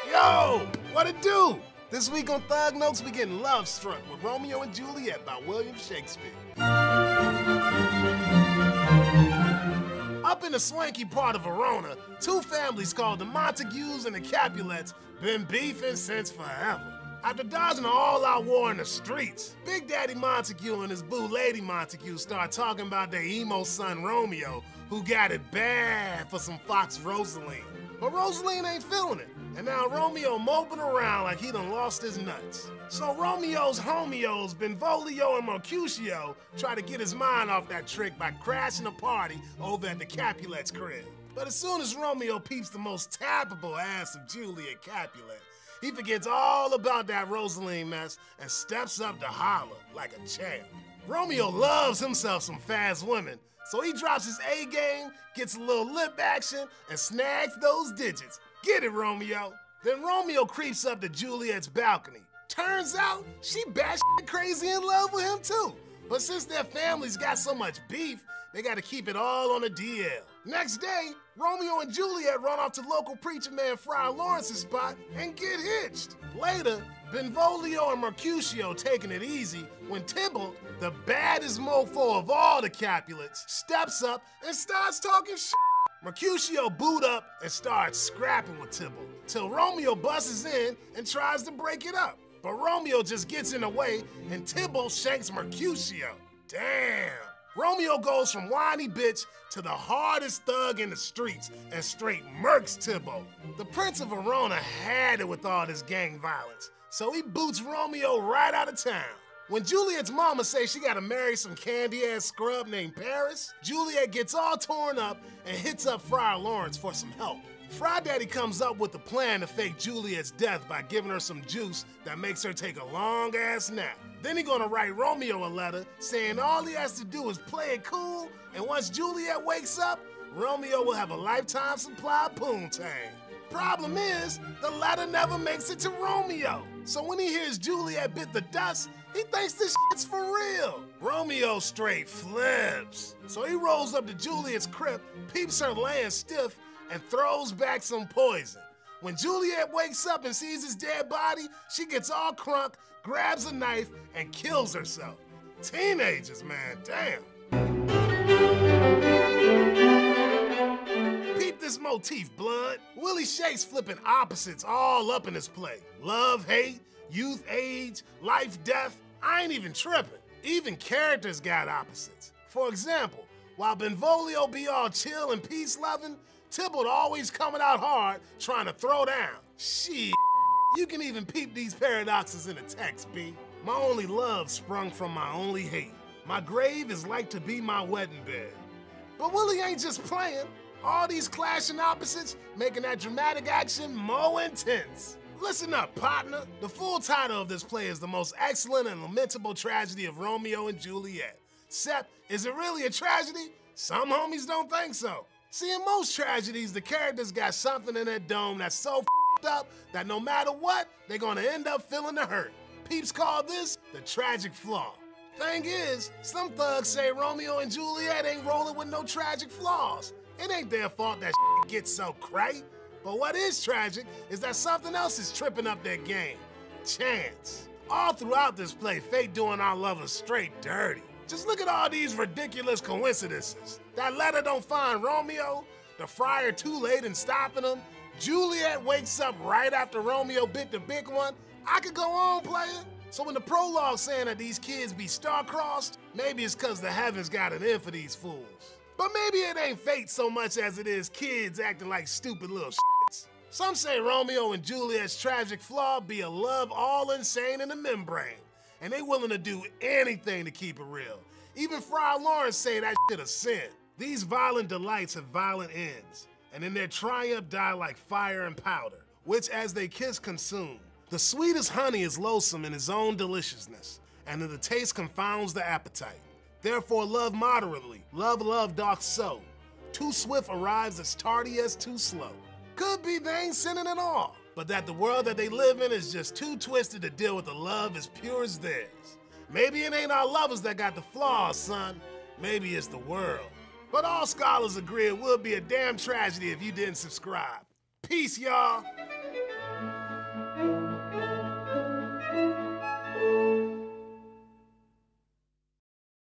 Yo, what it do? This week on Thug Notes, we getting love struck with Romeo and Juliet by William Shakespeare. Up in the swanky part of Verona, two families called the Montagues and the Capulets been beefing since forever. After dodging an all-out war in the streets, Big Daddy Montague and his boo Lady Montague start talking about their emo son Romeo, who got it bad for some Fox Rosaline. But Rosaline ain't feeling it, and now Romeo moping around like he done lost his nuts. So Romeo's homios, Benvolio and Mercutio, try to get his mind off that trick by crashing a party over at the Capulet's crib. But as soon as Romeo peeps the most tappable ass of Juliet Capulet, he forgets all about that Rosaline mess and steps up to holler like a champ. Romeo loves himself some fast women, so he drops his A game, gets a little lip action, and snags those digits. Get it, Romeo. Then Romeo creeps up to Juliet's balcony. Turns out, she batshit crazy in love with him too. But since their families got so much beef, they gotta keep it all on the DL. Next day, Romeo and Juliet run off to local preacher man Friar Lawrence's spot and get hitched. Later, Benvolio and Mercutio taking it easy when Tybalt, the baddest mofo of all the Capulets, steps up and starts talking shit. Mercutio boot up and starts scrapping with Tybalt, till Romeo busts in and tries to break it up. But Romeo just gets in the way and Tybalt shanks Mercutio. Damn. Romeo goes from whiny bitch to the hardest thug in the streets and straight murks Tybalt. The Prince of Verona had it with all this gang violence, so he boots Romeo right out of town. When Juliet's mama says she gotta marry some candy-ass scrub named Paris, Juliet gets all torn up and hits up Friar Lawrence for some help. Fry Daddy comes up with a plan to fake Juliet's death by giving her some juice that makes her take a long-ass nap. Then he gonna write Romeo a letter saying all he has to do is play it cool, and once Juliet wakes up, Romeo will have a lifetime supply of poontang. Problem is, the letter never makes it to Romeo. So when he hears Juliet bit the dust, he thinks this shit's for real. Romeo straight flips. So he rolls up to Juliet's crib, peeps her laying stiff, and throws back some poison. When Juliet wakes up and sees his dead body, she gets all crunk, grabs a knife, and kills herself. Teenagers, man, damn. Peep this motif, blood. Willie Shakes flipping opposites all up in his play. Love, hate, youth, age, life, death. I ain't even tripping. Even characters got opposites. For example, while Benvolio be all chill and peace-loving, Tybalt always coming out hard, trying to throw down. Shit, you can even peep these paradoxes in the text, B. My only love sprung from my only hate. My grave is like to be my wedding bed. But Willie ain't just playing. All these clashing opposites making that dramatic action more intense. Listen up, partner. The full title of this play is The Most Excellent and Lamentable Tragedy of Romeo and Juliet. Sep, is it really a tragedy? Some homies don't think so. See, in most tragedies, the characters got something in their dome that's so f***ed up that no matter what, they're gonna end up feeling the hurt. Peeps call this the tragic flaw. Thing is, some thugs say Romeo and Juliet ain't rolling with no tragic flaws. It ain't their fault that shit gets so cray. But what is tragic is that something else is tripping up their game. Chance. All throughout this play, fate doing our lovers straight dirty. Just look at all these ridiculous coincidences. That letter don't find Romeo, the friar too late in stopping him, Juliet wakes up right after Romeo bit the big one. I could go on, player. So when the prologue saying that these kids be star-crossed, maybe it's cause the heavens got an in for these fools. But maybe it ain't fate so much as it is kids acting like stupid little shits. Some say Romeo and Juliet's tragic flaw be a love all insane in the membrane, and they willing to do anything to keep it real. Even Friar Lawrence say that shit a sin. These violent delights have violent ends, and in their triumph die like fire and powder, which as they kiss consume. The sweetest honey is loathsome in its own deliciousness, and in the taste confounds the appetite. Therefore love moderately, love doth so. Too swift arrives as tardy as too slow. Could be they ain't sinning at all, but that the world that they live in is just too twisted to deal with a love as pure as theirs. Maybe it ain't our lovers that got the flaws, son. Maybe it's the world. But all scholars agree it would be a damn tragedy if you didn't subscribe. Peace, y'all.